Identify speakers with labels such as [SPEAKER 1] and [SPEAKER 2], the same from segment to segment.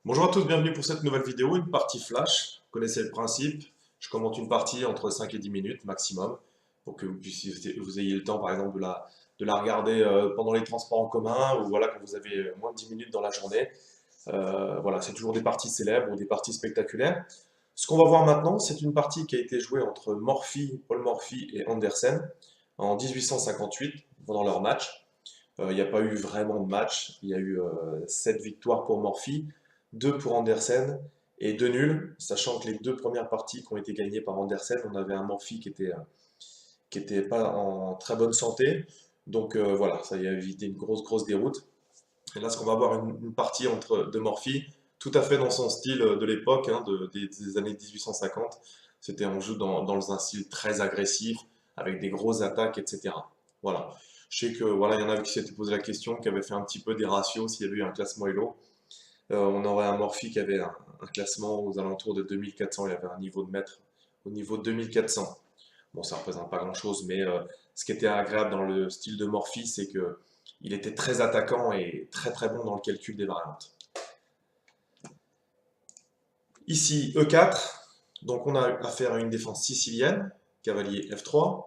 [SPEAKER 1] Bonjour à tous, bienvenue pour cette nouvelle vidéo, une partie flash. Vous connaissez le principe, je commente une partie entre 5 et 10 minutes maximum pour que vous ayez le temps par exemple de la regarder pendant les transports en commun ou voilà quand vous avez moins de 10 minutes dans la journée. Voilà, c'est toujours des parties célèbres ou des parties spectaculaires. Ce qu'on va voir maintenant, c'est une partie qui a été jouée entre Paul Morphy et Andersen en 1858 pendant leur match. Il n'y a pas eu vraiment de match. Il y a eu 7 victoires pour Morphy, 2 pour Andersen et 2 nuls, sachant que les deux premières parties qui ont été gagnées par Andersen, on avait un Morphy qui était pas en très bonne santé. Donc voilà, ça y a évité une grosse déroute. Et là, ce qu'on va voir une partie de Morphy, tout à fait dans son style de l'époque, hein, des années 1850. C'était, on joue dans un style très agressif, avec des grosses attaques, etc. Voilà. Je sais que voilà, il y en a qui s'étaient posé la question, qui avaient fait un petit peu des ratios s'il y avait eu un classement Elo. On aurait un Morphy qui avait un classement aux alentours de 2400, il avait un niveau de maître au niveau de 2400. Bon, ça représente pas grand-chose, mais ce qui était agréable dans le style de Morphy, c'est que il était très attaquant et très bon dans le calcul des variantes. Ici, E4, donc on a affaire à une défense sicilienne, cavalier F3,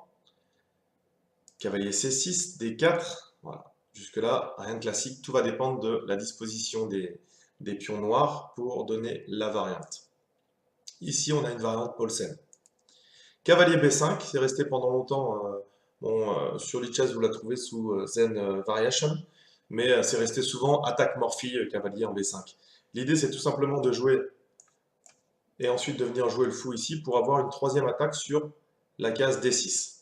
[SPEAKER 1] cavalier C6, D4, voilà. Jusque-là, rien de classique, tout va dépendre de la disposition des pions noirs pour donner la variante. Ici, on a une variante Paulsen. Cavalier B5, c'est resté pendant longtemps, sur Lichess vous la trouvez sous Zen Variation, mais c'est resté souvent attaque Morphy, cavalier en B5. L'idée c'est tout simplement de jouer et ensuite de venir jouer le fou ici pour avoir une troisième attaque sur la case D6.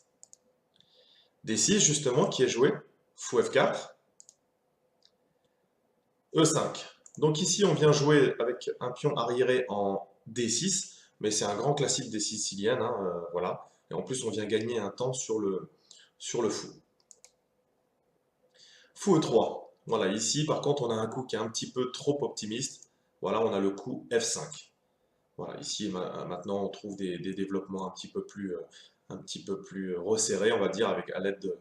[SPEAKER 1] D6 justement qui est joué, fou F4, E5. Donc ici on vient jouer avec un pion arriéré en D6, mais c'est un grand classique des siciliennes, hein, voilà. Et en plus on vient gagner un temps sur le fou. Fou E3. Voilà, ici par contre on a un coup qui est un petit peu trop optimiste. Voilà, on a le coup F5. Voilà, ici maintenant on trouve des développements un petit peu plus resserrés, on va dire, avec à l'aide de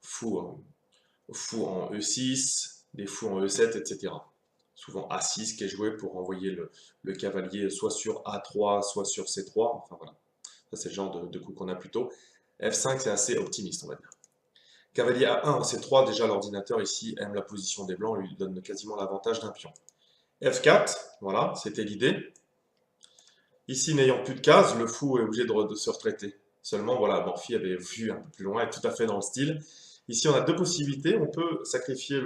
[SPEAKER 1] fou en E6, des fous en E7, etc. Souvent A6 qui est joué pour envoyer le cavalier soit sur A3, soit sur C3. Enfin voilà, ça c'est le genre de coup qu'on a plutôt. F5 c'est assez optimiste, on va dire. Cavalier A1 en C3, déjà l'ordinateur ici aime la position des blancs, lui donne quasiment l'avantage d'un pion. F4, voilà, c'était l'idée. Ici, n'ayant plus de cases, le fou est obligé de se retraiter. Seulement, voilà, Morphy avait vu un peu plus loin et tout à fait dans le style. Ici, on a deux possibilités. On peut sacrifier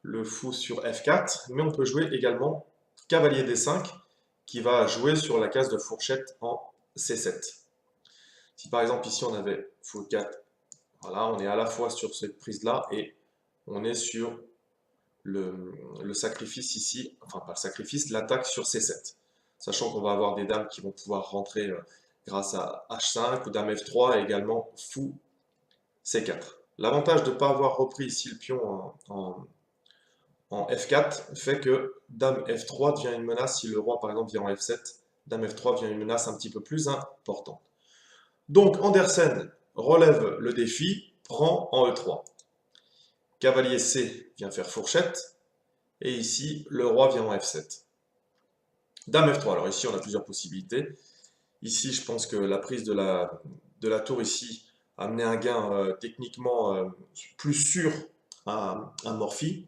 [SPEAKER 1] le fou sur F4, mais on peut jouer également cavalier D5, qui va jouer sur la case de fourchette en C7. Si par exemple ici on avait fou 4, voilà, on est à la fois sur cette prise-là et on est sur le sacrifice ici, enfin pas le sacrifice, l'attaque sur C7. Sachant qu'on va avoir des dames qui vont pouvoir rentrer grâce à H5 ou dame F3 et également fou C4. L'avantage de ne pas avoir repris ici le pion en F4 fait que dame F3 devient une menace si le roi par exemple vient en F7. Dame F3 devient une menace un petit peu plus importante. Donc Andersen relève le défi, prend en E3. Cavalier C vient faire fourchette. Et ici, le roi vient en F7. Dame F3. Alors ici, on a plusieurs possibilités. Ici, je pense que la prise de la tour ici a amené un gain techniquement plus sûr à Morphy.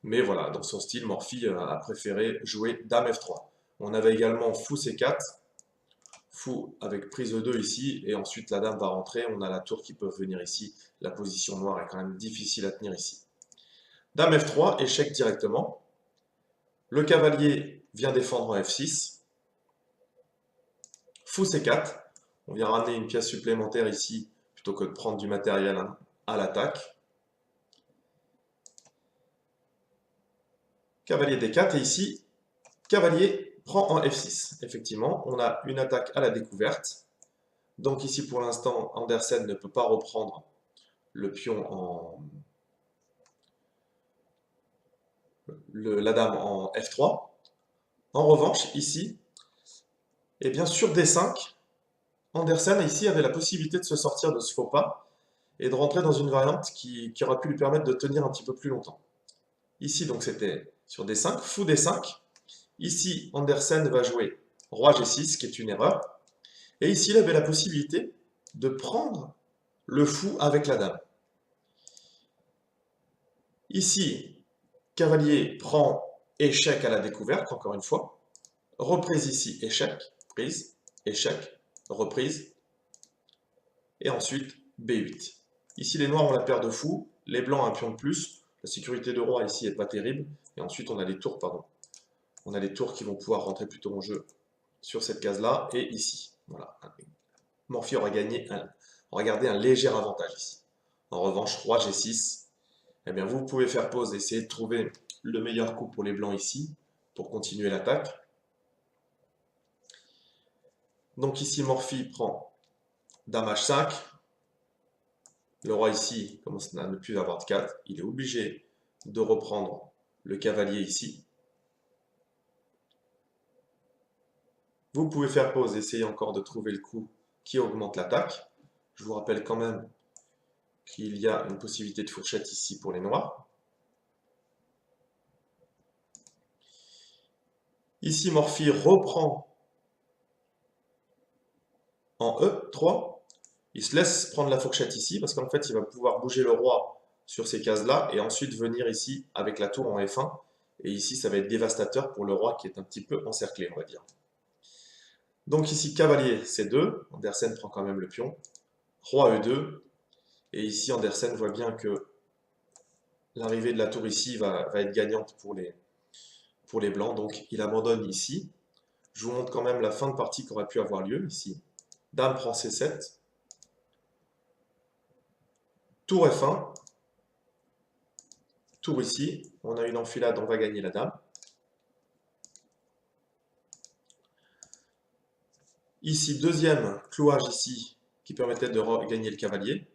[SPEAKER 1] Mais voilà, dans son style, Morphy a préféré jouer Dame F3. On avait également Fou C4, Fou avec prise E2 ici, et ensuite la dame va rentrer. On a la tour qui peut venir ici. La position noire est quand même difficile à tenir ici. Dame F3, échec directement. Le cavalier vient défendre en F6. Fou C4. On vient ramener une pièce supplémentaire ici, plutôt que de prendre du matériel à l'attaque. Cavalier D4. Et ici, cavalier prend en F6. Effectivement, on a une attaque à la découverte. Donc ici, pour l'instant, Andersen ne peut pas reprendre le pion la dame en F3. En revanche, ici, et bien sur D5, Andersen ici avait la possibilité de se sortir de ce faux pas et de rentrer dans une variante qui aurait pu lui permettre de tenir un petit peu plus longtemps. Ici, donc, c'était sur D5, fou D5, Ici, Andersen va jouer roi G6, qui est une erreur. Et ici, il avait la possibilité de prendre le fou avec la dame. Ici, cavalier prend échec à la découverte, encore une fois. Reprise ici, échec, prise, échec, reprise. Et ensuite, B8. Ici, les noirs ont la paire de fous, les blancs un pion de plus. La sécurité de roi ici n'est pas terrible. Et ensuite, on a les tours, pardon. On a les tours qui vont pouvoir rentrer plutôt en jeu sur cette case-là et ici. Voilà. Morphy aura gardé un léger avantage ici. En revanche, roi G6, eh bien, vous pouvez faire pause et essayer de trouver le meilleur coup pour les blancs ici, pour continuer l'attaque. Donc ici, Morphy prend dame H5. Le roi ici commence à ne plus avoir de 4. Il est obligé de reprendre le cavalier ici. Vous pouvez faire pause, essayer encore de trouver le coup qui augmente l'attaque. Je vous rappelle quand même qu'il y a une possibilité de fourchette ici pour les noirs. Ici, Morphy reprend en E3. Il se laisse prendre la fourchette ici, parce qu'en fait, il va pouvoir bouger le roi sur ces cases-là, et ensuite venir ici avec la tour en F1. Et ici, ça va être dévastateur pour le roi qui est un petit peu encerclé, on va dire. Donc ici, cavalier C2, Andersen prend quand même le pion. Roi E2, et ici, Andersen voit bien que l'arrivée de la tour ici va être gagnante pour les blancs, donc il abandonne ici. Je vous montre quand même la fin de partie qui aurait pu avoir lieu ici. Dame prend C7. Tour F1. Tour ici. On a une enfilade, on va gagner la dame. Ici, deuxième clouage ici, qui permettait de gagner le cavalier.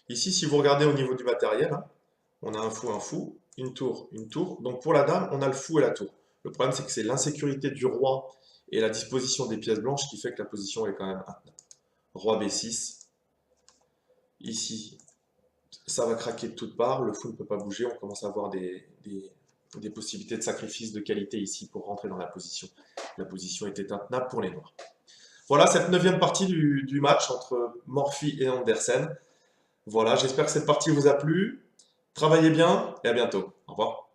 [SPEAKER 1] Ici, si vous regardez au niveau du matériel, hein, on a un fou, une tour. Donc pour la dame, on a le fou et la tour. Le problème, c'est que c'est l'insécurité du roi et la disposition des pièces blanches qui fait que la position est quand même intenable. Roi B6. Ici, ça va craquer de toutes parts. Le fou ne peut pas bouger. On commence à avoir des possibilités de sacrifice de qualité ici pour rentrer dans la position. La position était intenable pour les noirs. Voilà cette 9e partie du match entre Morphy et Andersen. Voilà, j'espère que cette partie vous a plu. Travaillez bien et à bientôt. Au revoir.